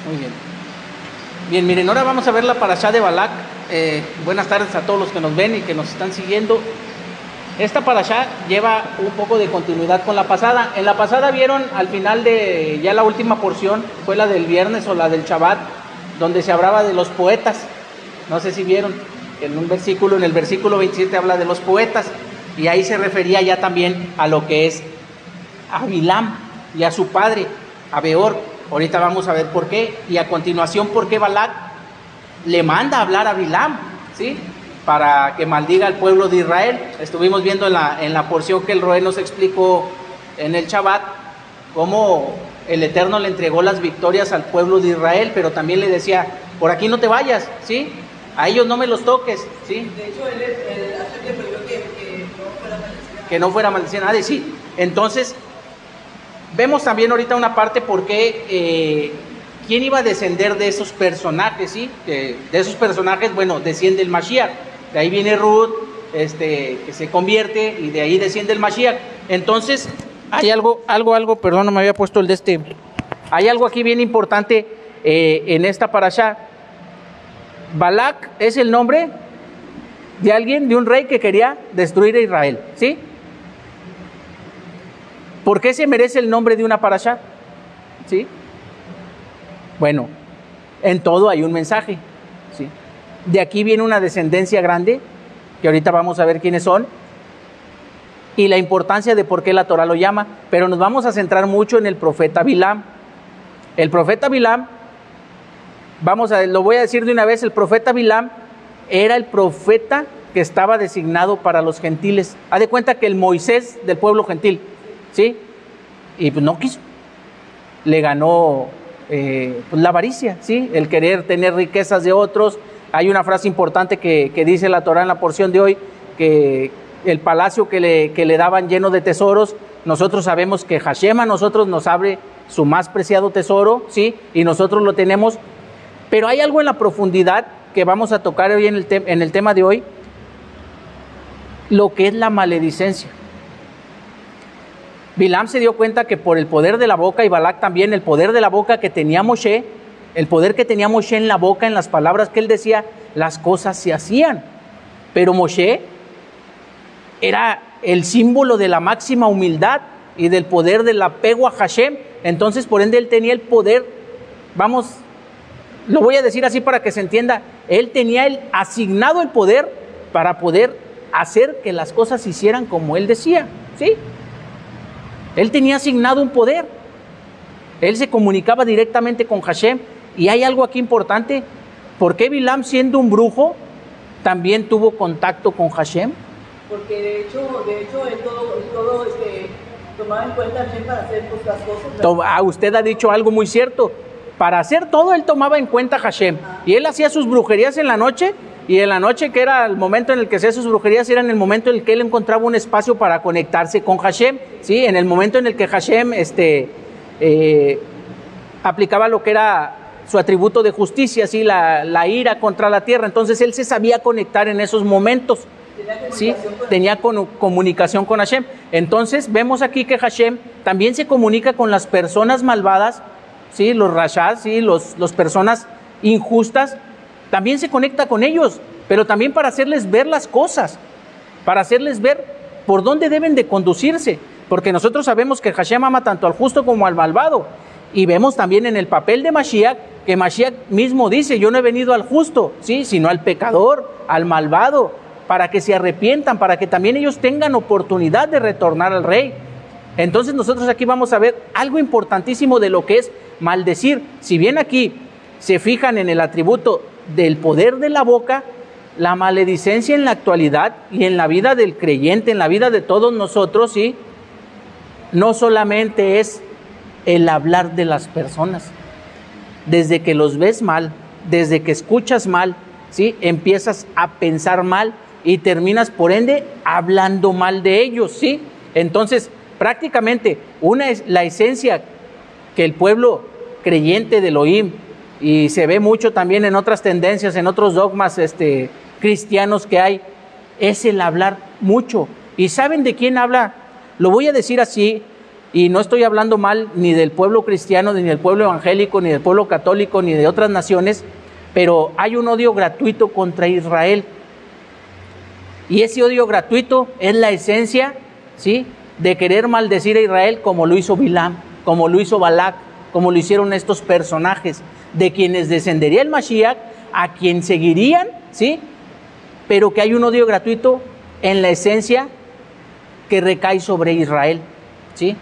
Muy bien. Bien, miren, ahora vamos a ver la parashá de Balac. Buenas tardes a todos los que nos ven y que nos están siguiendo. Esta parashá lleva un poco de continuidad con la pasada. En la pasada vieron al final de ya la última porción, fue la del viernes o la del Shabbat, donde se hablaba de los poetas. No sé si vieron, en un versículo, en el versículo 27 habla de los poetas, y ahí se refería ya también a lo que es a Bilam y a su padre, a Beor. Ahorita vamos a ver por qué, y a continuación por qué Balac le manda a hablar a Bilam, ¿sí?, para que maldiga al pueblo de Israel. Estuvimos viendo en la porción que el Roé nos explicó en el Shabbat, cómo el Eterno le entregó las victorias al pueblo de Israel, pero también le decía, por aquí no te vayas, ¿sí?, a ellos no me los toques, ¿sí? De hecho, él le pidió que no fuera maldecir a nadie, sí. Entonces, vemos también ahorita una parte porque quién iba a descender de esos personajes, ¿sí? De esos personajes, bueno, desciende el Mashiach. De ahí viene Ruth, que se convierte, y de ahí desciende el Mashiach. Entonces, hay algo, perdón, no me había puesto el de este. Hay algo aquí bien importante en esta parashá. Balac es el nombre de alguien, de un rey que quería destruir a Israel, ¿sí? ¿Por qué se merece el nombre de una parashá? ¿Sí? Bueno, en todo hay un mensaje, ¿sí? De aquí viene una descendencia grande, que ahorita vamos a ver quiénes son, y la importancia de por qué la Torah lo llama, pero nos vamos a centrar mucho en el profeta Bilam. El profeta Bilam, lo voy a decir de una vez, el profeta Bilam era el profeta que estaba designado para los gentiles. Haz de cuenta que el Moisés del pueblo gentil, ¿sí? Y pues no quiso. Le ganó pues la avaricia, ¿sí? El querer tener riquezas de otros. Hay una frase importante que dice la Torah en la porción de hoy, que el palacio que le daban lleno de tesoros, nosotros sabemos que Hashem a nosotros nos abre su más preciado tesoro, ¿sí? Y nosotros lo tenemos. Pero hay algo en la profundidad que vamos a tocar hoy en el tema de hoy, lo que es la maledicencia. Bilam se dio cuenta que por el poder de la boca, y Balac también, el poder de la boca que tenía Moshe, el poder que tenía Moshe en la boca, en las palabras que él decía, las cosas se hacían. Pero Moshe era el símbolo de la máxima humildad y del poder del apego a Hashem. Entonces, por ende, él tenía el poder, lo voy a decir así para que se entienda, él tenía asignado el poder para poder hacer que las cosas se hicieran como él decía, ¿sí? Él tenía asignado un poder. Él se comunicaba directamente con Hashem. Y hay algo aquí importante. ¿Por qué Bilam, siendo un brujo, también tuvo contacto con Hashem? Porque de hecho él todo tomaba en cuenta a Hashem para hacer pues, las cosas. Usted ha dicho algo muy cierto. Para hacer todo, él tomaba en cuenta a Hashem. Y él hacía sus brujerías en la noche. Y en la noche, que era el momento en el que hacía sus brujerías, era en el momento en el que él encontraba un espacio para conectarse con Hashem, ¿sí? En el momento en el que Hashem aplicaba lo que era su atributo de justicia, ¿sí? La ira contra la tierra. Entonces él se sabía conectar en esos momentos, ¿sí? Tenía comunicación con Hashem. Entonces vemos aquí que Hashem también se comunica con las personas malvadas, ¿sí? Los rashas, ¿sí? Los personas injustas. También se conecta con ellos, pero también para hacerles ver las cosas, para hacerles ver por dónde deben de conducirse, porque nosotros sabemos que Hashem ama tanto al justo como al malvado, y vemos también en el papel de Mashiach, que Mashiach mismo dice, yo no he venido al justo, ¿sí?, sino al pecador, al malvado, para que se arrepientan, para que también ellos tengan oportunidad de retornar al Rey. Entonces nosotros aquí vamos a ver algo importantísimo de lo que es maldecir. Si bien aquí se fijan en el atributo del poder de la boca, la maledicencia en la actualidad y en la vida del creyente, en la vida de todos nosotros, ¿sí?, no solamente es el hablar de las personas. Desde que los ves mal, desde que escuchas mal, ¿sí?, empiezas a pensar mal y terminas por ende hablando mal de ellos, ¿sí? Entonces, prácticamente una es la esencia que el pueblo creyente de Elohim, y se ve mucho también en otras tendencias, en otros dogmas cristianos que hay, es el hablar mucho. ¿Y saben de quién habla? Lo voy a decir así, y no estoy hablando mal ni del pueblo cristiano, ni del pueblo evangélico, ni del pueblo católico, ni de otras naciones, pero hay un odio gratuito contra Israel. Y ese odio gratuito es la esencia, ¿sí?, de querer maldecir a Israel, como lo hizo Bilam, como lo hizo Balac, como lo hicieron estos personajes, de quienes descendería el Mashiach, a quien seguirían, ¿sí?, pero que hay un odio gratuito en la esencia que recae sobre Israel, ¿sí?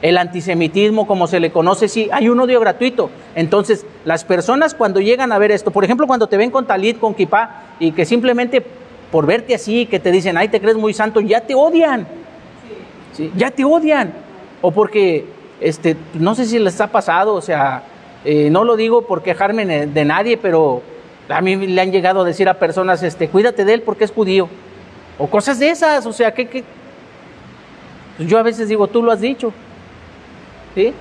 El antisemitismo, como se le conoce, sí, hay un odio gratuito. Entonces, las personas cuando llegan a ver esto, por ejemplo, cuando te ven con talit, con kipá, y que simplemente por verte así, que te dicen, ay, te crees muy santo, ya te odian, ¿sí? Ya te odian. O porque, no sé si les ha pasado, o sea, no lo digo por quejarme de nadie, pero a mí le han llegado a decir a personas, cuídate de él porque es judío, o cosas de esas, o sea, que yo a veces digo, tú lo has dicho, ¿sí?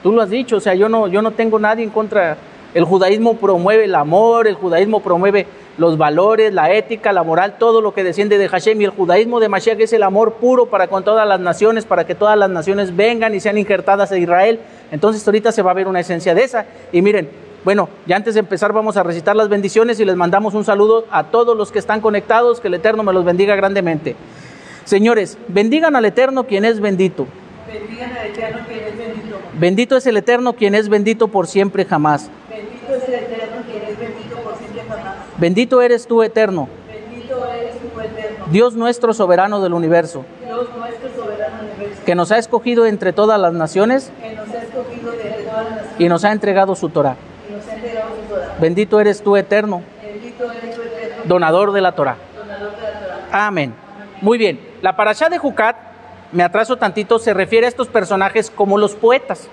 Tú lo has dicho, o sea, yo no tengo nadie en contra. El judaísmo promueve el amor, el judaísmo promueve los valores, la ética, la moral, todo lo que desciende de Hashem, y el judaísmo de Mashiach es el amor puro para con todas las naciones, para que todas las naciones vengan y sean injertadas en Israel. Entonces ahorita se va a ver una esencia de esa. Y miren, bueno, ya antes de empezar vamos a recitar las bendiciones y les mandamos un saludo a todos los que están conectados, que el Eterno me los bendiga grandemente. Señores, bendigan al Eterno quien es bendito. Bendigan al Eterno quien es bendito. Bendito es el Eterno quien es bendito por siempre jamás. Bendito es el Eterno quien es bendito por siempre jamás. Bendito eres tú, Eterno. Bendito eres tú, Eterno. Dios nuestro soberano del universo. Dios nuestro soberano del universo. Que nos ha escogido entre todas las naciones. Que nos ha escogido de todas las naciones. Y nos ha entregado su Torah. Y nos ha entregado su Torah. Bendito eres tú, Eterno. Bendito eres tú, Eterno. Donador de la Torah. Donador de la Torah. Amén. Muy bien. La parashá de Jucat, me atraso tantito, se refiere a estos personajes como los poetas,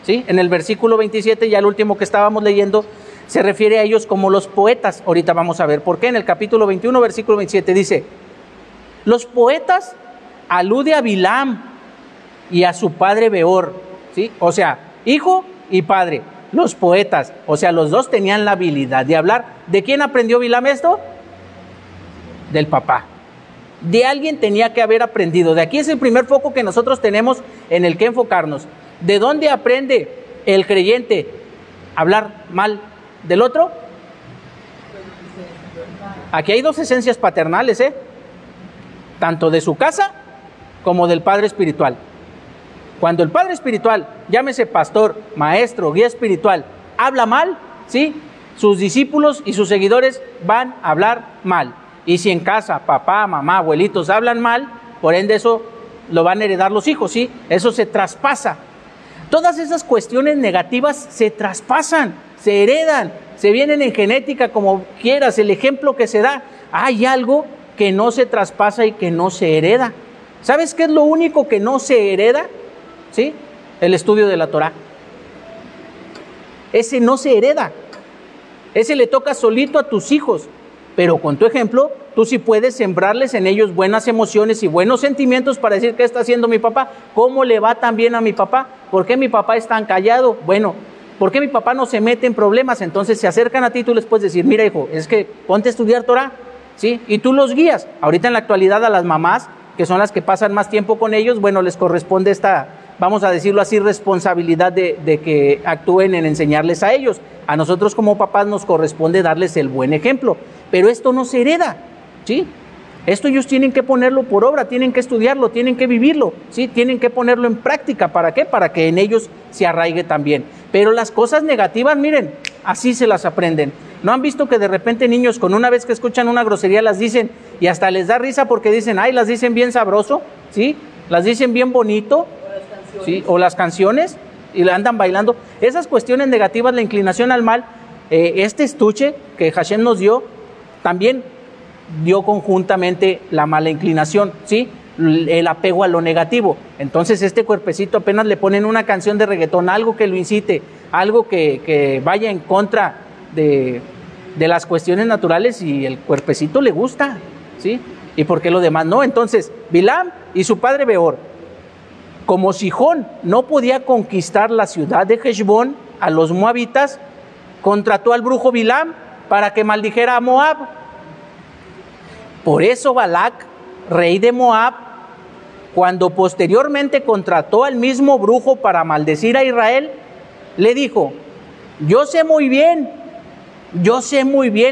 ¿sí? En el versículo 27, ya el último que estábamos leyendo, se refiere a ellos como los poetas. Ahorita vamos a ver por qué. En el capítulo 21, versículo 27 dice, los poetas alude a Bilam y a su padre Beor, ¿sí? O sea, hijo y padre, los poetas, o sea, los dos tenían la habilidad de hablar. ¿De quién aprendió Bilam esto? Del papá. De alguien tenía que haber aprendido. De aquí es el primer foco que nosotros tenemos en el que enfocarnos. ¿De dónde aprende el creyente a hablar mal del otro? Aquí hay dos esencias paternales, tanto de su casa como del padre espiritual. Cuando el padre espiritual, llámese pastor, maestro, guía espiritual, habla mal, ¿sí?, sus discípulos y sus seguidores van a hablar mal. Y si en casa papá, mamá, abuelitos hablan mal, por ende eso lo van a heredar los hijos, ¿sí? Eso se traspasa. Todas esas cuestiones negativas se traspasan, se heredan, se vienen en genética, como quieras, el ejemplo que se da. Hay algo que no se traspasa y que no se hereda. ¿Sabes qué es lo único que no se hereda? ¿Sí? El estudio de la Torah. Ese no se hereda. Ese le toca solito a tus hijos. Pero con tu ejemplo, tú sí puedes sembrarles en ellos buenas emociones y buenos sentimientos para decir, ¿qué está haciendo mi papá? ¿Cómo le va tan bien a mi papá? ¿Por qué mi papá es tan callado? Bueno, ¿por qué mi papá no se mete en problemas? Entonces se acercan a ti y tú les puedes decir, mira hijo, es que ponte a estudiar Torah, ¿sí? Y tú los guías. Ahorita en la actualidad a las mamás, que son las que pasan más tiempo con ellos, bueno, les corresponde esta, vamos a decirlo así, responsabilidad de que actúen en enseñarles a ellos. A nosotros como papás nos corresponde darles el buen ejemplo. Pero esto no se hereda, ¿sí? Esto ellos tienen que ponerlo por obra, tienen que estudiarlo, tienen que vivirlo, ¿sí? Tienen que ponerlo en práctica. ¿Para qué? Para que en ellos se arraigue también. Pero las cosas negativas, miren, así se las aprenden. ¿No han visto que de repente niños con una vez que escuchan una grosería las dicen y hasta les da risa porque dicen, ay, las dicen bien sabroso, ¿sí? Las dicen bien bonito, ¿sí? O las canciones y la andan bailando. Esas cuestiones negativas, la inclinación al mal, este estuche que Hashem nos dio, también dio conjuntamente la mala inclinación, ¿sí? El apego a lo negativo. Entonces este cuerpecito apenas le ponen una canción de reggaetón, algo que lo incite, algo que vaya en contra de las cuestiones naturales, y el cuerpecito le gusta, ¿sí? ¿Y por qué lo demás no? Entonces Bilam y su padre Beor, como Sihón no podía conquistar la ciudad de Heshbón, a los moabitas, contrató al brujo Bilam para que maldijera a Moab. Por eso Balac, rey de Moab, cuando posteriormente contrató al mismo brujo para maldecir a Israel, le dijo, yo sé muy bien,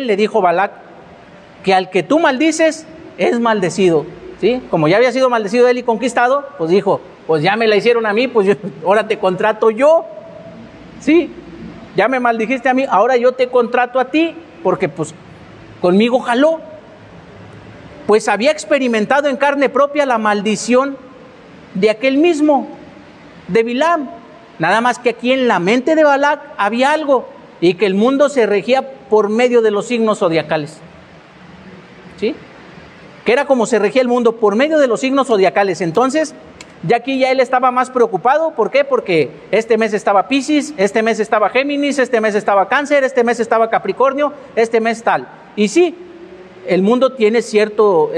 le dijo Balac, que al que tú maldices es maldecido, ¿sí? Como ya había sido maldecido él y conquistado, pues dijo, pues ya me la hicieron a mí, pues ahora te contrato yo, ¿sí? Ya me maldijiste a mí, ahora yo te contrato a ti, porque pues conmigo jaló. Pues había experimentado en carne propia la maldición de aquel mismo, de Bilam. Nada más que aquí en la mente de Balac había algo, y que el mundo se regía por medio de los signos zodiacales, ¿sí? Que era como se regía el mundo, por medio de los signos zodiacales. Entonces, ya aquí ya él estaba más preocupado. ¿Por qué? Porque este mes estaba Piscis, este mes estaba Géminis, este mes estaba Cáncer, este mes estaba Capricornio, este mes tal. Y sí, el mundo tiene cierto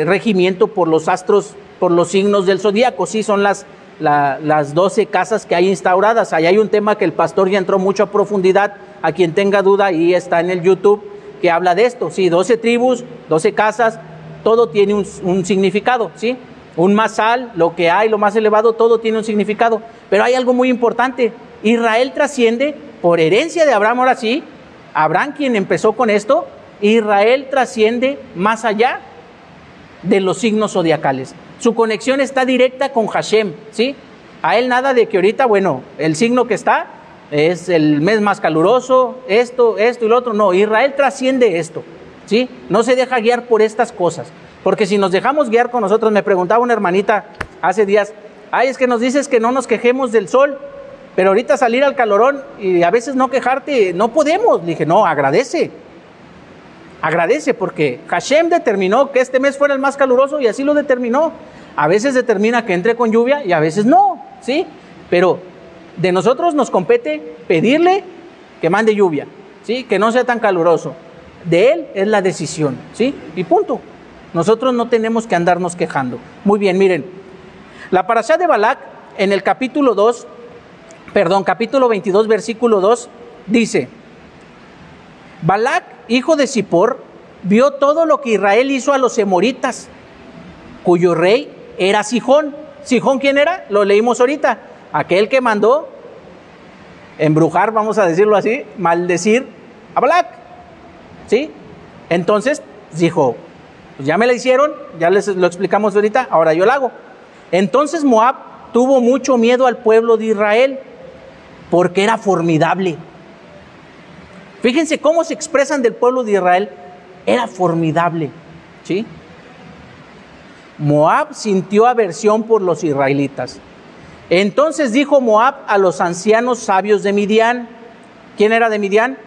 regimiento por los astros, por los signos del zodíaco. Sí, son las 12 casas que hay instauradas. Ahí hay un tema que el pastor ya entró mucho a profundidad. A quien tenga duda, ahí está en el YouTube, que habla de esto. Sí, 12 tribus, 12 casas, todo tiene un significado, ¿sí? Un masal, lo que hay, lo más elevado, todo tiene un significado. Pero hay algo muy importante. Israel trasciende por herencia de Abraham. Ahora sí, Abraham quien empezó con esto, Israel trasciende más allá de los signos zodiacales. Su conexión está directa con Hashem, ¿sí? A él nada de que ahorita, bueno, el signo que está es el mes más caluroso, esto y lo otro. No, Israel trasciende esto, ¿sí? No se deja guiar por estas cosas. Porque si nos dejamos guiar con nosotros, me preguntaba una hermanita hace días, ay, es que nos dices que no nos quejemos del sol, pero ahorita salir al calorón y a veces no quejarte, no podemos. Le dije, no, agradece, porque Hashem determinó que este mes fuera el más caluroso y así lo determinó. A veces determina que entre con lluvia y a veces no, ¿sí? Pero de nosotros nos compete pedirle que mande lluvia, ¿sí? Que no sea tan caluroso. De él es la decisión, ¿sí? Y punto. Nosotros no tenemos que andarnos quejando. Muy bien, miren. La parashá de Balac, en el capítulo 22, versículo 2, dice, Balac, hijo de Zippor, vio todo lo que Israel hizo a los emoritas, cuyo rey era Sihón. ¿Sihón quién era? Lo leímos ahorita. Aquel que mandó embrujar, vamos a decirlo así, maldecir a Balac, ¿sí? Entonces dijo, pues ya me la hicieron, ya les lo explicamos ahorita, ahora yo la hago. Entonces Moab tuvo mucho miedo al pueblo de Israel, porque era formidable. Fíjense cómo se expresan del pueblo de Israel, era formidable, ¿sí? Moab sintió aversión por los israelitas. Entonces dijo Moab a los ancianos sabios de Midian. ¿Quién era de Midian?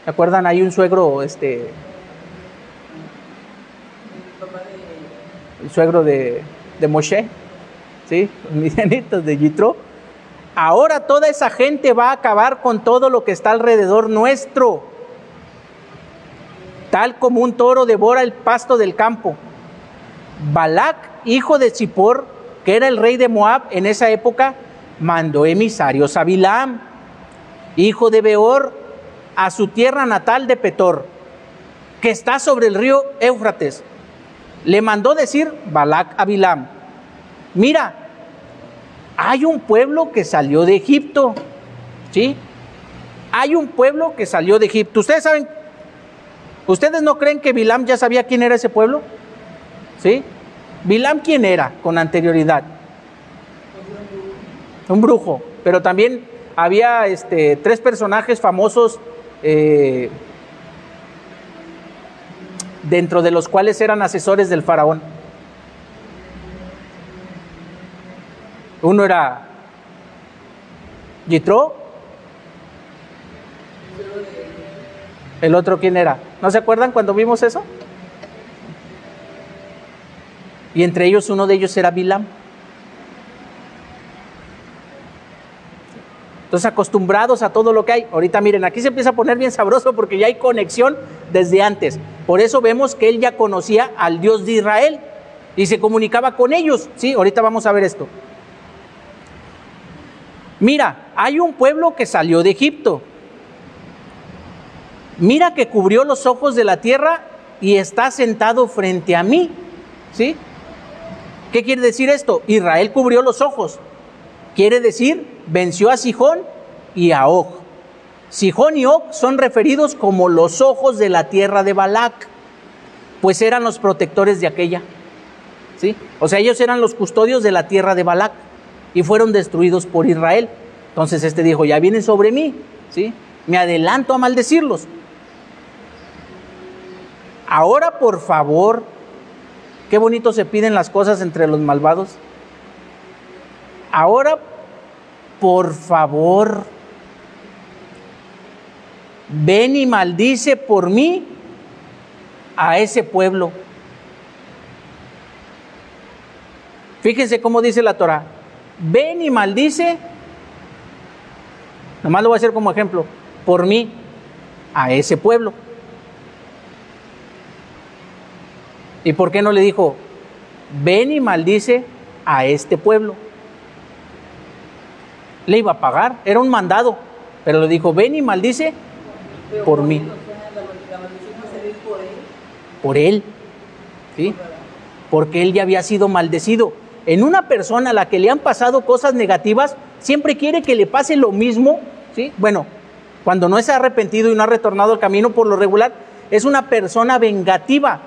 ¿Se acuerdan? Hay un suegro, el suegro de Moshe, ¿sí? Los midianitas de Yitro. Ahora toda esa gente va a acabar con todo lo que está alrededor nuestro, tal como un toro devora el pasto del campo. Balac, hijo de Zippor, que era el rey de Moab en esa época, mandó emisarios a Bilam, hijo de Beor, a su tierra natal de Petor, que está sobre el río Éufrates. Le mandó decir Balac a Bilam, mira, hay un pueblo que salió de Egipto, ¿sí? Hay un pueblo que salió de Egipto. Ustedes saben, ¿ustedes no creen que Bilam ya sabía quién era ese pueblo? ¿Sí? Bilam, ¿quién era con anterioridad? Un brujo, pero también había 3 personajes famosos dentro de los cuales eran asesores del faraón. Uno era Yitro. ¿El otro quién era? ¿No se acuerdan cuando vimos eso? Y entre ellos, uno de ellos era Bilam. Entonces, acostumbrados a todo lo que hay. Ahorita miren, aquí se empieza a poner bien sabroso porque ya hay conexión desde antes. Por eso vemos que él ya conocía al Dios de Israel y se comunicaba con ellos. Sí, ahorita vamos a ver esto. Mira, hay un pueblo que salió de Egipto. Mira que cubrió los ojos de la tierra y está sentado frente a mí, ¿sí? ¿Qué quiere decir esto? Israel cubrió los ojos. Quiere decir, venció a Sihón y a Og. Sihón y Og son referidos como los ojos de la tierra de Balac, pues eran los protectores de aquella, ¿sí? O sea, ellos eran los custodios de la tierra de Balac y fueron destruidos por Israel. Entonces este dijo, ya vienen sobre mí, ¿sí? Me adelanto a maldecirlos. Ahora, por favor, qué bonito se piden las cosas entre los malvados. Ahora, por favor, ven y maldice por mí a ese pueblo. Fíjense cómo dice la Torah. Ven y maldice, nomás lo voy a hacer como ejemplo, por mí a ese pueblo. ¿Y por qué no le dijo, ven y maldice a este pueblo? Le iba a pagar, era un mandado, pero le dijo, ven y maldice por mí. Por él, ¿sí? Porque él ya había sido maldecido. En una persona a la que le han pasado cosas negativas, siempre quiere que le pase lo mismo, ¿sí? Bueno, cuando no se ha arrepentido y no ha retornado al camino, por lo regular, es una persona vengativa,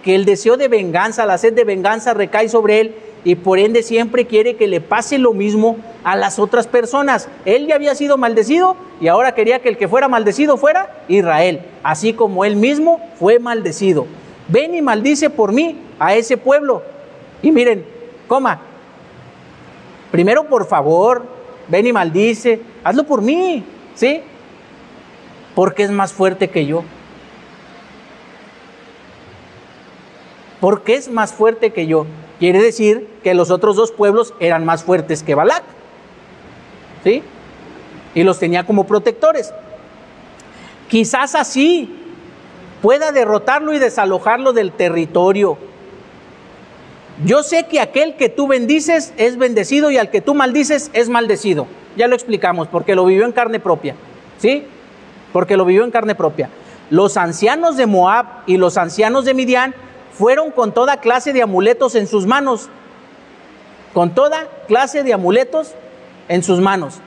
que el deseo de venganza, la sed de venganza recae sobre él y por ende siempre quiere que le pase lo mismo a las otras personas. Él ya había sido maldecido y ahora quería que el que fuera maldecido fuera Israel, así como él mismo fue maldecido. Ven y maldice por mí a ese pueblo. Y miren, primero, por favor, ven y maldice, hazlo por mí, ¿sí? Porque es más fuerte que yo. Porque es más fuerte que yo. Quiere decir que los otros dos pueblos eran más fuertes que Balac, ¿sí? Y los tenía como protectores. Quizás así pueda derrotarlo y desalojarlo del territorio. Yo sé que aquel que tú bendices es bendecido y al que tú maldices es maldecido. Ya lo explicamos, porque lo vivió en carne propia, ¿sí? Porque lo vivió en carne propia. Los ancianos de Moab y los ancianos de Midian fueron con toda clase de amuletos en sus manos. Con toda clase de amuletos en sus manos.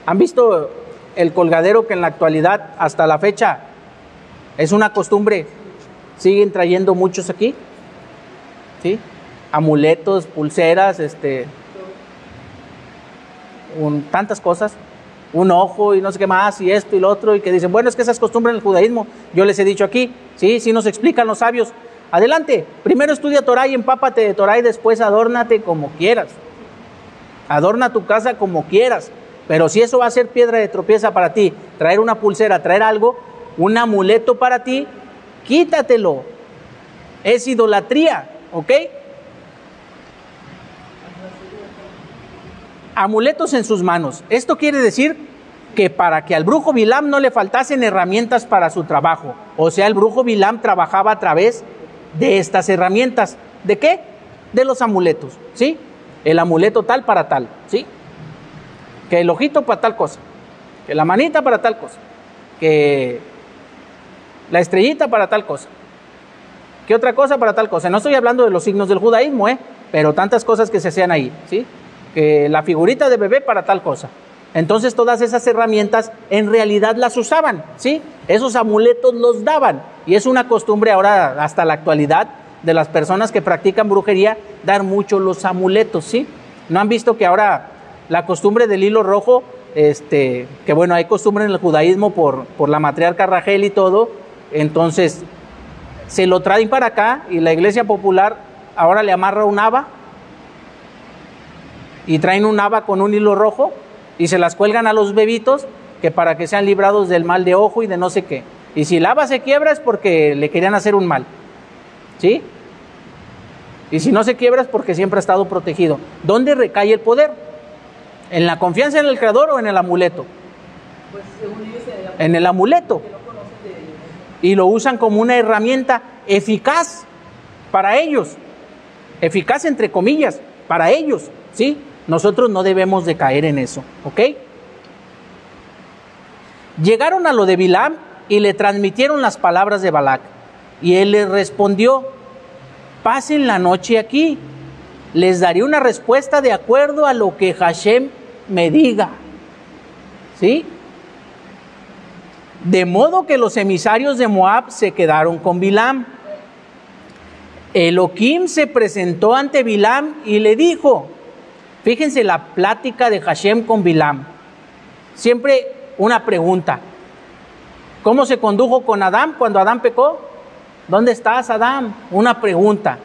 ¿Han visto el colgadero que en la actualidad, hasta la fecha, es una costumbre? Siguen trayendo muchos aquí, ¿sí? Amuletos, pulseras, tantas cosas. Un ojo y no sé qué más, y esto y lo otro, y que dicen, bueno, es que esa es costumbre en el judaísmo. Yo les he dicho aquí, sí nos explican los sabios. Adelante, primero estudia Torah y empápate de Torah y después adórnate como quieras. Adorna tu casa como quieras, pero si eso va a ser piedra de tropieza para ti, traer una pulsera, traer algo, un amuleto para ti, quítatelo. Es idolatría, ¿ok? Amuletos en sus manos. Esto quiere decir que para que al brujo Bilam no le faltasen herramientas para su trabajo. O sea, el brujo Bilam trabajaba a través de estas herramientas. ¿De qué? De los amuletos, ¿sí? El amuleto tal para tal, ¿sí? Que el ojito para tal cosa, que la manita para tal cosa, que la estrellita para tal cosa, que otra cosa para tal cosa. No estoy hablando de los signos del judaísmo, pero tantas cosas que se hacían ahí, ¿sí? Que la figurita de bebé para tal cosa. Entonces todas esas herramientas en realidad las usaban, ¿sí? Esos amuletos los daban. Y es una costumbre ahora hasta la actualidad de las personas que practican brujería dar mucho los amuletos, ¿sí? ¿No han visto que ahora la costumbre del hilo rojo, que bueno, hay costumbre en el judaísmo por la matriarca Rachel y todo, entonces se lo traen para acá y la iglesia popular ahora le amarra un haba y traen un haba con un hilo rojo y se las cuelgan a los bebitos que para que sean librados del mal de ojo y de no sé qué. Y si el haba se quiebra es porque le querían hacer un mal, ¿sí? Y si no se quiebra es porque siempre ha estado protegido. ¿Dónde recae el poder? ¿En la confianza en el Creador o en el amuleto? Pues según ellos en el amuleto. Que no conocen de ellos. Y lo usan como una herramienta eficaz para ellos. Eficaz entre comillas, para ellos, ¿sí? Nosotros no debemos de caer en eso, ¿ok? Llegaron a lo de Bilam y le transmitieron las palabras de Balac. Y él les respondió: pasen la noche aquí, les daré una respuesta de acuerdo a lo que Hashem me diga. ¿Sí? De modo que los emisarios de Moab se quedaron con Bilam. Elohim se presentó ante Bilam y le dijo, fíjense la plática de Hashem con Bilam. Siempre una pregunta. ¿Cómo se condujo con Adán cuando Adán pecó? ¿Dónde estás, Adán? Una pregunta.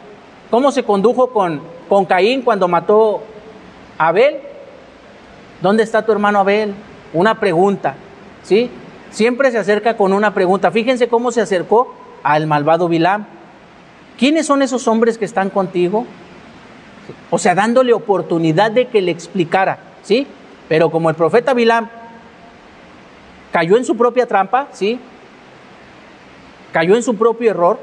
¿Cómo se condujo con Caín cuando mató a Abel? ¿Dónde está tu hermano Abel? Una pregunta, ¿sí? Siempre se acerca con una pregunta. Fíjense cómo se acercó al malvado Bilam. ¿Quiénes son esos hombres que están contigo? O sea, dándole oportunidad de que le explicara, ¿sí? Pero como el profeta Bilam cayó en su propia trampa, ¿sí? Cayó en su propio error.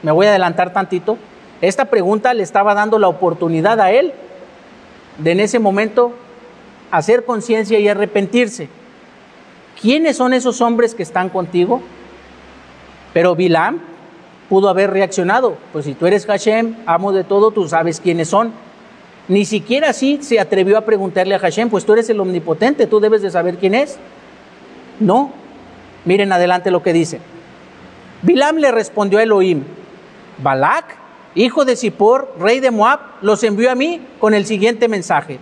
Me voy a adelantar tantito. Esta pregunta le estaba dando la oportunidad a él de en ese momento hacer conciencia y arrepentirse. ¿Quiénes son esos hombres que están contigo? Pero Bilam pudo haber reaccionado. Pues si tú eres Hashem, amo de todo, tú sabes quiénes son. Ni siquiera así se atrevió a preguntarle a Hashem, pues tú eres el omnipotente, tú debes de saber quién es. No. Miren adelante lo que dice. Bilam le respondió a Elohim: Balac, hijo de Zippor, rey de Moab, los envió a mí con el siguiente mensaje.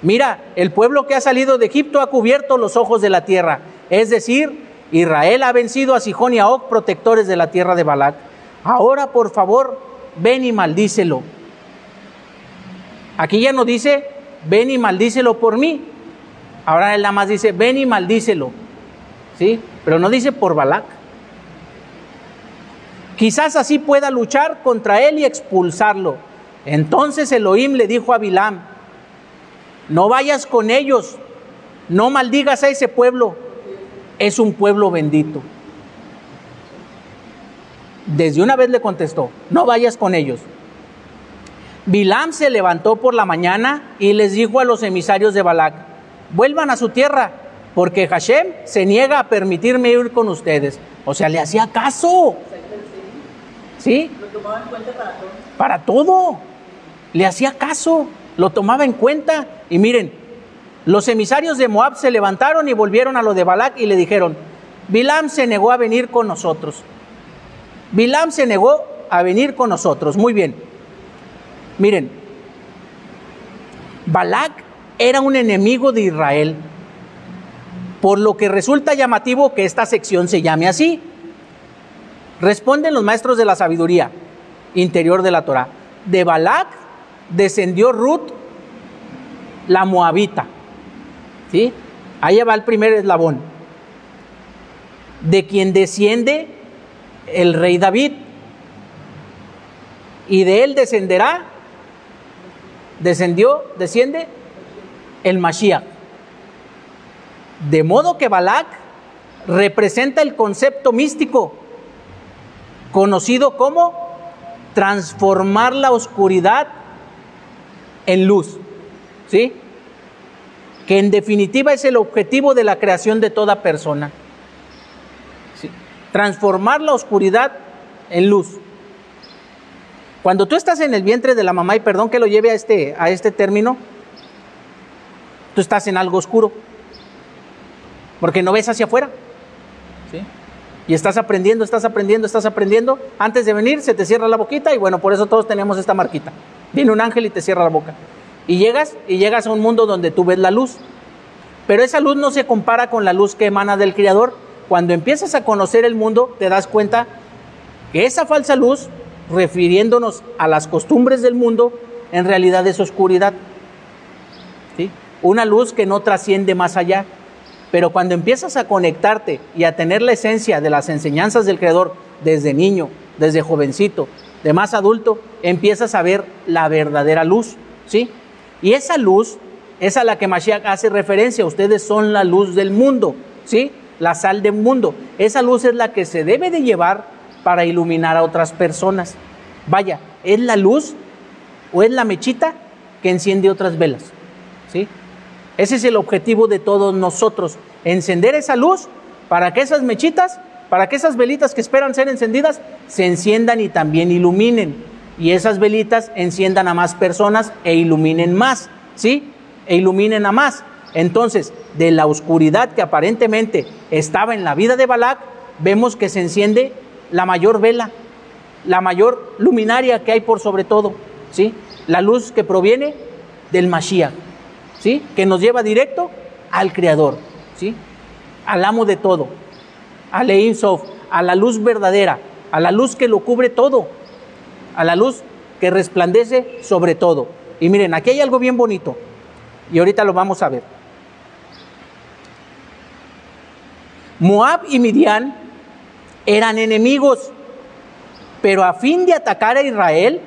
Mira, el pueblo que ha salido de Egipto ha cubierto los ojos de la tierra. Es decir, Israel ha vencido a Sihón y a Og, protectores de la tierra de Balac. Ahora, por favor, ven y maldícelo. Aquí ya no dice, ven y maldícelo por mí. Ahora él nada más dice, ven y maldícelo. ¿Sí? Pero no dice por Balac. Quizás así pueda luchar contra él y expulsarlo. Entonces Elohim le dijo a Bilam: no vayas con ellos, no maldigas a ese pueblo, es un pueblo bendito. Desde una vez le contestó: no vayas con ellos. Bilam se levantó por la mañana y les dijo a los emisarios de Balac: vuelvan a su tierra, porque Hashem se niega a permitirme ir con ustedes. O sea, le hacía caso. ¿Sí? Lo tomaba en cuenta para todo. Para todo. Le hacía caso, lo tomaba en cuenta. Y miren, los emisarios de Moab se levantaron y volvieron a lo de Balac y le dijeron: Bilam se negó a venir con nosotros. Bilam se negó a venir con nosotros. Muy bien. Miren, Balac era un enemigo de Israel, por lo que resulta llamativo que esta sección se llame así. Responden los maestros de la sabiduría interior de la Torá: de Balac descendió Ruth, la moabita. ¿Sí? Ahí va el primer eslabón. De quien desciende el rey David. Y de él desciende el Mashiach. De modo que Balac representa el concepto místico conocido como transformar la oscuridad en luz, ¿sí? Que en definitiva es el objetivo de la creación de toda persona, ¿sí? Transformar la oscuridad en luz. Cuando tú estás en el vientre de la mamá, y perdón que lo lleve a este término, tú estás en algo oscuro, porque no ves hacia afuera, ¿sí? Y estás aprendiendo, antes de venir se te cierra la boquita, y bueno, por eso todos tenemos esta marquita. Viene un ángel y te cierra la boca. Y llegas a un mundo donde tú ves la luz, pero esa luz no se compara con la luz que emana del Creador. Cuando empiezas a conocer el mundo, te das cuenta que esa falsa luz, refiriéndonos a las costumbres del mundo, en realidad es oscuridad, ¿sí? Una luz que no trasciende más allá. Pero cuando empiezas a conectarte y a tener la esencia de las enseñanzas del Creador desde niño, desde jovencito, de más adulto, empiezas a ver la verdadera luz, ¿sí? Y esa luz es a la que Mashiach hace referencia. Ustedes son la luz del mundo, ¿sí? La sal del mundo. Esa luz es la que se debe de llevar para iluminar a otras personas. Vaya, es la luz o es la mechita que enciende otras velas, ¿sí? Ese es el objetivo de todos nosotros, encender esa luz para que esas mechitas, para que esas velitas que esperan ser encendidas, se enciendan y también iluminen. Y esas velitas enciendan a más personas e iluminen más, ¿sí? E iluminen a más. Entonces, de la oscuridad que aparentemente estaba en la vida de Balac, vemos que se enciende la mayor vela, la mayor luminaria que hay por sobre todo, ¿sí? La luz que proviene del Mashiach, ¿sí? Que nos lleva directo al Creador, ¿sí? Al amo de todo, al Ein Sof, a la luz verdadera, a la luz que lo cubre todo, a la luz que resplandece sobre todo. Y miren, aquí hay algo bien bonito, y ahorita lo vamos a ver. Moab y Midian eran enemigos, pero a fin de atacar a Israel,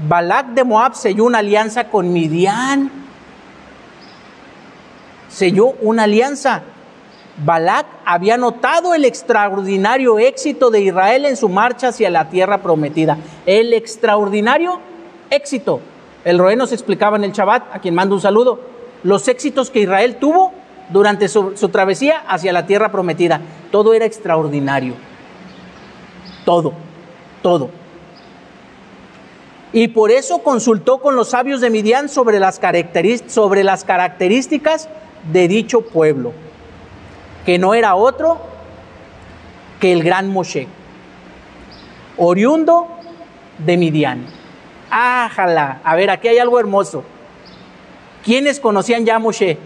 Balac de Moab selló una alianza con Midian. Selló una alianza. Balac había notado el extraordinario éxito de Israel en su marcha hacia la tierra prometida. El extraordinario éxito. El Roé nos explicaba en el Shabbat, a quien mando un saludo, los éxitos que Israel tuvo durante su travesía hacia la tierra prometida. Todo era extraordinario. Todo. Y por eso consultó con los sabios de Midian sobre las características de dicho pueblo, que no era otro que el gran Moshe, oriundo de Midian. ¡Ájala! A ver, aquí hay algo hermoso. ¿Quiénes conocían ya a Moshe?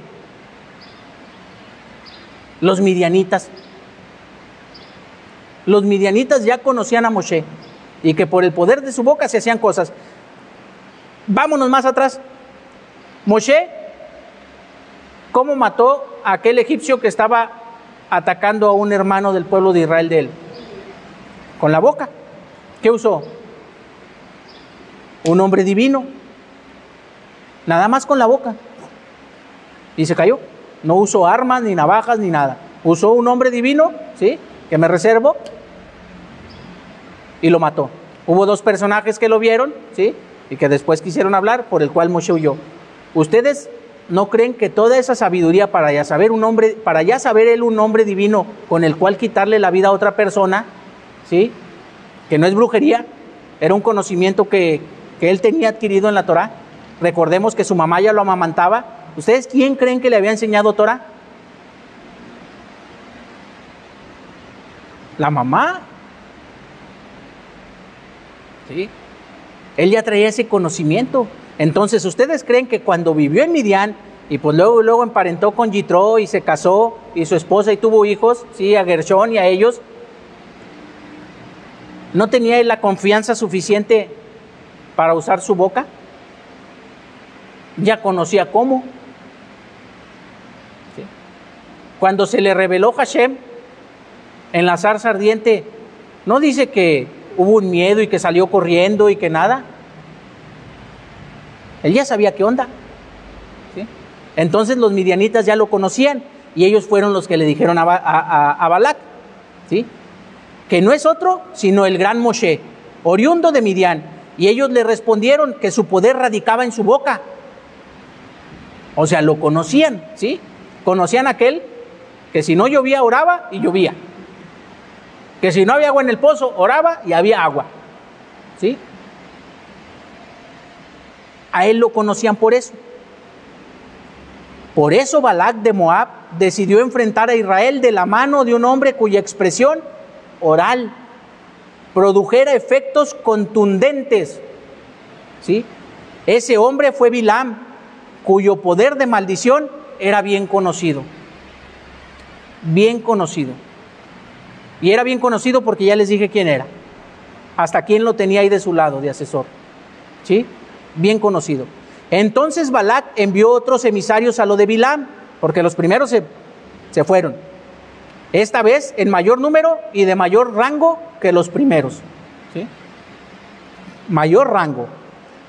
Los midianitas. Los midianitas ya conocían a Moshe, y que por el poder de su boca se hacían cosas. Vámonos más atrás. Moshe, ¿cómo mató a aquel egipcio que estaba atacando a un hermano del pueblo de Israel de él? Con la boca. ¿Qué usó? Un hombre divino. Nada más con la boca. Y se cayó. No usó armas, ni navajas, ni nada. Usó un hombre divino, ¿sí?, que me reservo, y lo mató. Hubo dos personajes que lo vieron, ¿sí?, y que después quisieron hablar, por el cual Moshe huyó. ¿Ustedes no creen que toda esa sabiduría para ya saber él un hombre divino con el cual quitarle la vida a otra persona, ¿sí?, que no es brujería, era un conocimiento que él tenía adquirido en la Torah? Recordemos que su mamá ya lo amamantaba. ¿Ustedes quién creen que le había enseñado Torah? La mamá. ¿Sí? Él ya traía ese conocimiento. Entonces, ¿ustedes creen que cuando vivió en Midian y pues luego emparentó con Yitro y se casó y su esposa y tuvo hijos, sí, a Gershón y a ellos, no tenía él la confianza suficiente para usar su boca? Ya conocía cómo. ¿Sí? Cuando se le reveló Hashem en la zarza ardiente, no dice que hubo un miedo y que salió corriendo y que nada. Él ya sabía qué onda. ¿Sí? Entonces los midianitas ya lo conocían y ellos fueron los que le dijeron a Balac, ¿sí?, que no es otro sino el gran Moshe, oriundo de Midian. Y ellos le respondieron que su poder radicaba en su boca. O sea, lo conocían, ¿sí? Conocían a aquel que si no llovía, oraba y llovía. Que si no había agua en el pozo, oraba y había agua, ¿sí? A él lo conocían por eso. Por eso Balac de Moab decidió enfrentar a Israel de la mano de un hombre cuya expresión oral produjera efectos contundentes, ¿sí? Ese hombre fue Bilam, cuyo poder de maldición era bien conocido. Bien conocido. Y era bien conocido porque ya les dije quién era. Hasta quién lo tenía ahí de su lado, de asesor. ¿Sí? Bien conocido. Entonces Balac envió otros emisarios a lo de Bilam, porque los primeros se fueron. Esta vez en mayor número y de mayor rango que los primeros. ¿Sí? Mayor rango.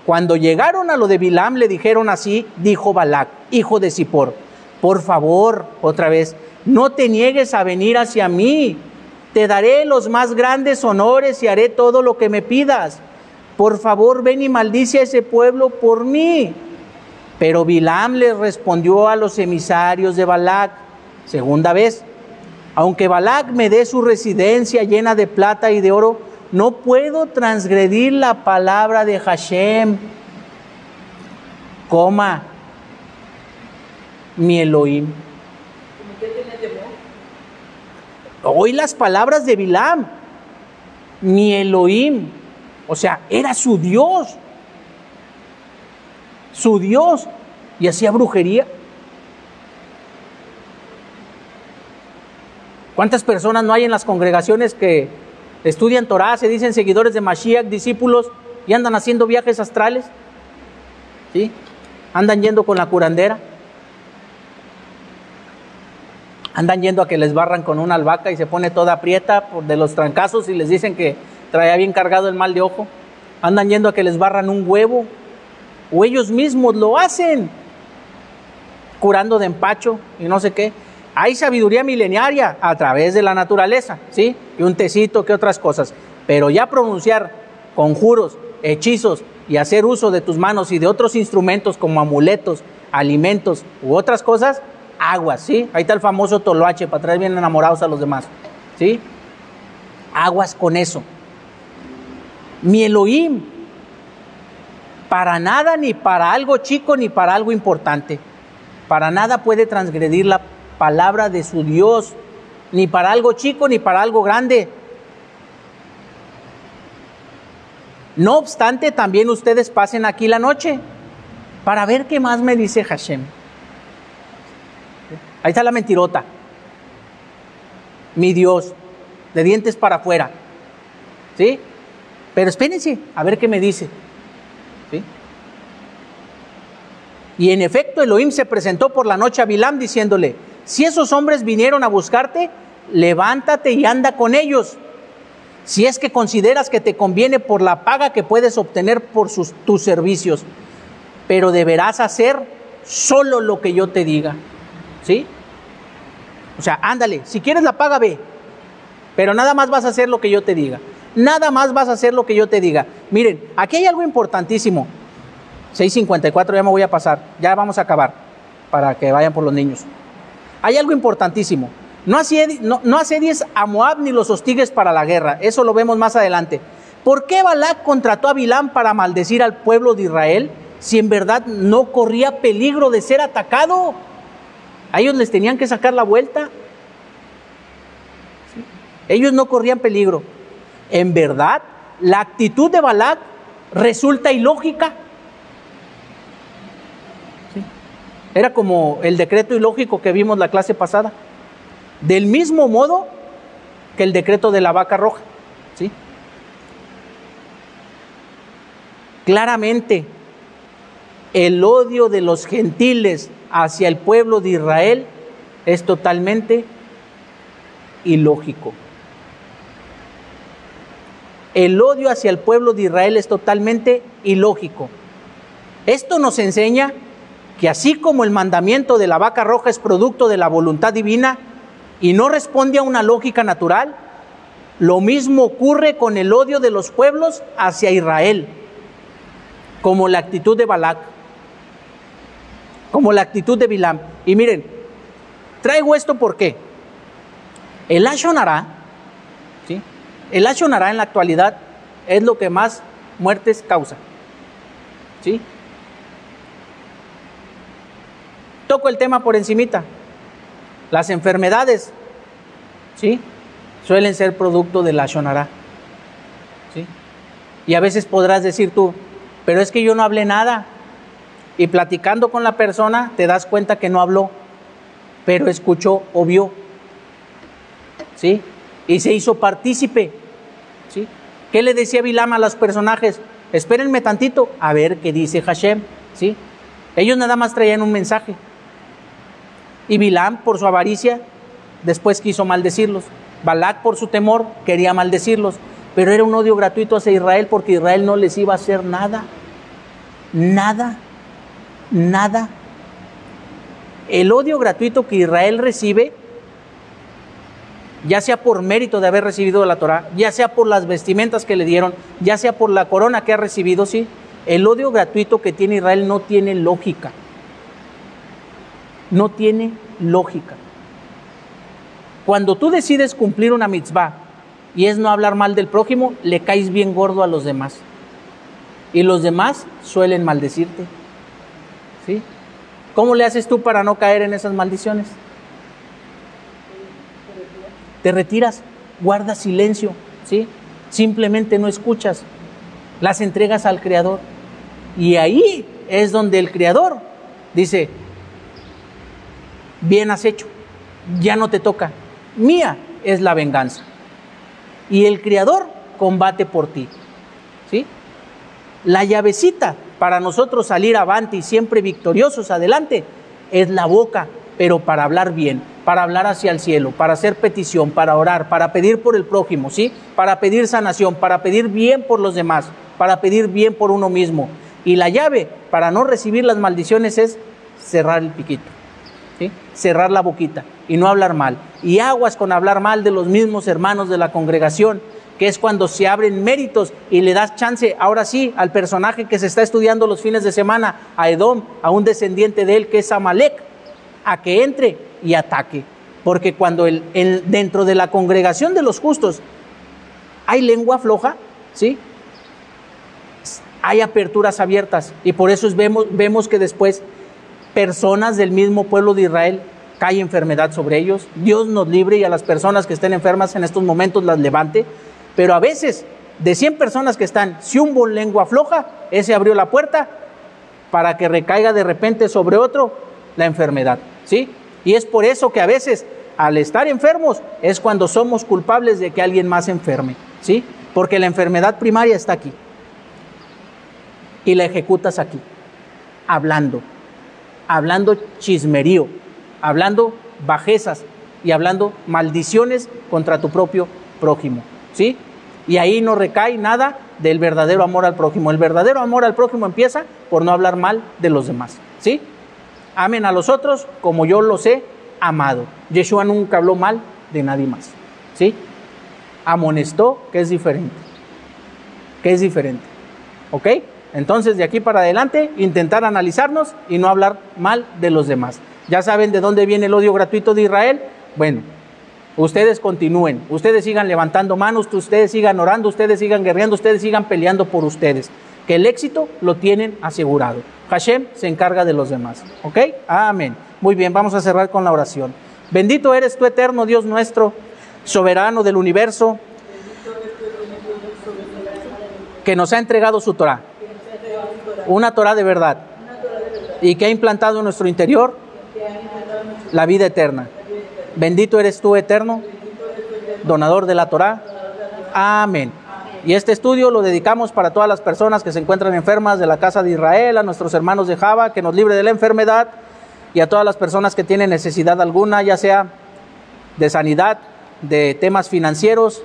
Cuando llegaron a lo de Bilam le dijeron así, dijo Balac, hijo de Zippor: por favor, otra vez, no te niegues a venir hacia mí. Te daré los más grandes honores y haré todo lo que me pidas. Por favor, ven y maldice a ese pueblo por mí. Pero Bilam les respondió a los emisarios de Balac, segunda vez: Aunque Balac me dé su residencia llena de plata y de oro, no puedo transgredir la palabra de Hashem, mi Elohim. ¿Qué tiene temor? Oí las palabras de Bilam, mi Elohim, o sea, era su Dios, y hacía brujería. ¿Cuántas personas no hay en las congregaciones que estudian Torah, se dicen seguidores de Mashiach, discípulos, y andan haciendo viajes astrales? ¿Sí? Andan yendo con la curandera, andan yendo a que les barran con una albahaca y se pone toda aprieta de los trancazos y les dicen que traía bien cargado el mal de ojo. Andan yendo a que les barran un huevo, o ellos mismos lo hacen, curando de empacho y no sé qué. Hay sabiduría milenaria a través de la naturaleza, ¿sí? Y un tecito, que otras cosas. Pero ya pronunciar conjuros, hechizos y hacer uso de tus manos y de otros instrumentos como amuletos, alimentos u otras cosas, aguas, ¿sí? Ahí está el famoso toloache para traer bien enamorados a los demás, ¿sí? Aguas con eso. Mi Elohim, para nada, ni para algo chico, ni para algo importante, para nada puede transgredir la palabra de su Dios, ni para algo chico, ni para algo grande. No obstante, también ustedes pasen aquí la noche para ver qué más me dice Hashem. Ahí está la mentirota. Mi Dios, de dientes para afuera, ¿sí? Pero espérense a ver qué me dice, ¿sí? Y en efecto Elohim se presentó por la noche a Bilam diciéndole: si esos hombres vinieron a buscarte, levántate y anda con ellos, si es que consideras que te conviene por la paga que puedes obtener por tus servicios, pero deberás hacer solo lo que yo te diga, ¿sí? O sea, ándale, si quieres la paga, ve, pero nada más vas a hacer lo que yo te diga, nada más vas a hacer lo que yo te diga. Miren, aquí hay algo importantísimo. 6:54, ya me voy a pasar, ya vamos a acabar, para que vayan por los niños. Hay algo importantísimo. No asedies a Moab ni los hostigues para la guerra. Eso lo vemos más adelante. ¿Por qué Balac contrató a Bilam para maldecir al pueblo de Israel si en verdad no corría peligro de ser atacado? A ellos les tenían que sacar la vuelta. ¿Sí? Ellos no corrían peligro. En verdad, la actitud de Balac resulta ilógica. Era como el decreto ilógico que vimos la clase pasada. Del mismo modo que el decreto de la vaca roja, ¿sí? Claramente, el odio de los gentiles hacia el pueblo de Israel es totalmente ilógico. El odio hacia el pueblo de Israel es totalmente ilógico. Esto nos enseña que así como el mandamiento de la vaca roja es producto de la voluntad divina y no responde a una lógica natural, lo mismo ocurre con el odio de los pueblos hacia Israel, como la actitud de Balac, como la actitud de Bilam. Y miren, traigo esto porque el Lashon Hara, ¿sí? El Lashon Hara en la actualidad es lo que más muertes causa, ¿sí? Toco el tema por encimita. Las enfermedades, ¿sí?, suelen ser producto del Lashon Hara, ¿sí? Y a veces podrás decir tú, pero es que yo no hablé nada. Y platicando con la persona te das cuenta que no habló, pero escuchó o vio, ¿sí? Y se hizo partícipe, ¿sí? ¿Qué le decía Bilam a los personajes? Espérenme tantito a ver qué dice Hashem, ¿sí? Ellos nada más traían un mensaje. Y Bilam, por su avaricia, después quiso maldecirlos. Balac, por su temor, quería maldecirlos. Pero era un odio gratuito hacia Israel, porque Israel no les iba a hacer nada. Nada. Nada. El odio gratuito que Israel recibe, ya sea por mérito de haber recibido la Torah, ya sea por las vestimentas que le dieron, ya sea por la corona que ha recibido, sí, el odio gratuito que tiene Israel no tiene lógica. No tiene lógica. Cuando tú decides cumplir una mitzvah y es no hablar mal del prójimo, le caes bien gordo a los demás. Y los demás suelen maldecirte. ¿Sí? ¿Cómo le haces tú para no caer en esas maldiciones? Te retiras, guardas silencio, ¿sí? Simplemente no escuchas, las entregas al Creador. Y ahí es donde el Creador dice, bien has hecho, ya no te toca, mía es la venganza. Y el Creador combate por ti, ¿sí? La llavecita para nosotros salir avante y siempre victoriosos adelante es la boca, pero para hablar bien, para hablar hacia el cielo, para hacer petición, para orar, para pedir por el prójimo, ¿sí? Para pedir sanación, para pedir bien por los demás, para pedir bien por uno mismo. Y la llave para no recibir las maldiciones es cerrar el piquito, ¿sí? Cerrar la boquita y no hablar mal. Y aguas con hablar mal de los mismos hermanos de la congregación, que es cuando se abren méritos y le das chance, ahora sí, al personaje que se está estudiando los fines de semana, a Edom, a un descendiente de él que es Amalek, a que entre y ataque. Porque cuando dentro de la congregación de los justos hay lengua floja, ¿sí? Hay aperturas abiertas, y por eso vemos que después personas del mismo pueblo de Israel cae enfermedad sobre ellos. Dios nos libre y a las personas que estén enfermas en estos momentos las levante. Pero a veces, de 100 personas que están, si un con lengua floja, ese abrió la puerta para que recaiga de repente sobre otro la enfermedad, ¿sí? Y es por eso que a veces, al estar enfermos, es cuando somos culpables de que alguien más enferme, ¿sí? Porque la enfermedad primaria está aquí y la ejecutas aquí, hablando chismerío, hablando bajezas y hablando maldiciones contra tu propio prójimo, ¿sí? Y ahí no recae nada del verdadero amor al prójimo. El verdadero amor al prójimo empieza por no hablar mal de los demás, ¿sí? Amen a los otros como yo los he amado. Yeshua nunca habló mal de nadie más, ¿sí? Amonestó, que es diferente, ¿ok? Entonces, de aquí para adelante, intentar analizarnos y no hablar mal de los demás. ¿Ya saben de dónde viene el odio gratuito de Israel? Bueno, ustedes continúen, ustedes sigan levantando manos, ustedes sigan orando, ustedes sigan guerreando, ustedes sigan peleando por ustedes, que el éxito lo tienen asegurado. Hashem se encarga de los demás, ¿ok? Amén. Muy bien, vamos a cerrar con la oración. Bendito eres tú, eterno Dios nuestro, soberano del universo, que nos ha entregado su Torah, una Torah de verdad, y que ha implantado en nuestro interior la vida eterna. Bendito eres tú, eterno, donador de la Torah. Amén. Y este estudio lo dedicamos para todas las personas que se encuentran enfermas de la casa de Israel, a nuestros hermanos de Java, que nos libre de la enfermedad, y a todas las personas que tienen necesidad alguna, ya sea de sanidad, de temas financieros,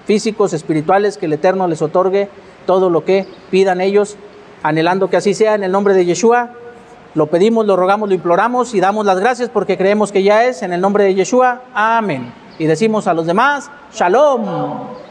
físicos, espirituales, que el Eterno les otorgue todo lo que pidan ellos, anhelando que así sea en el nombre de Yeshua. Lo pedimos, lo rogamos, lo imploramos y damos las gracias porque creemos que ya es en el nombre de Yeshua. Amén. Y decimos a los demás, Shalom.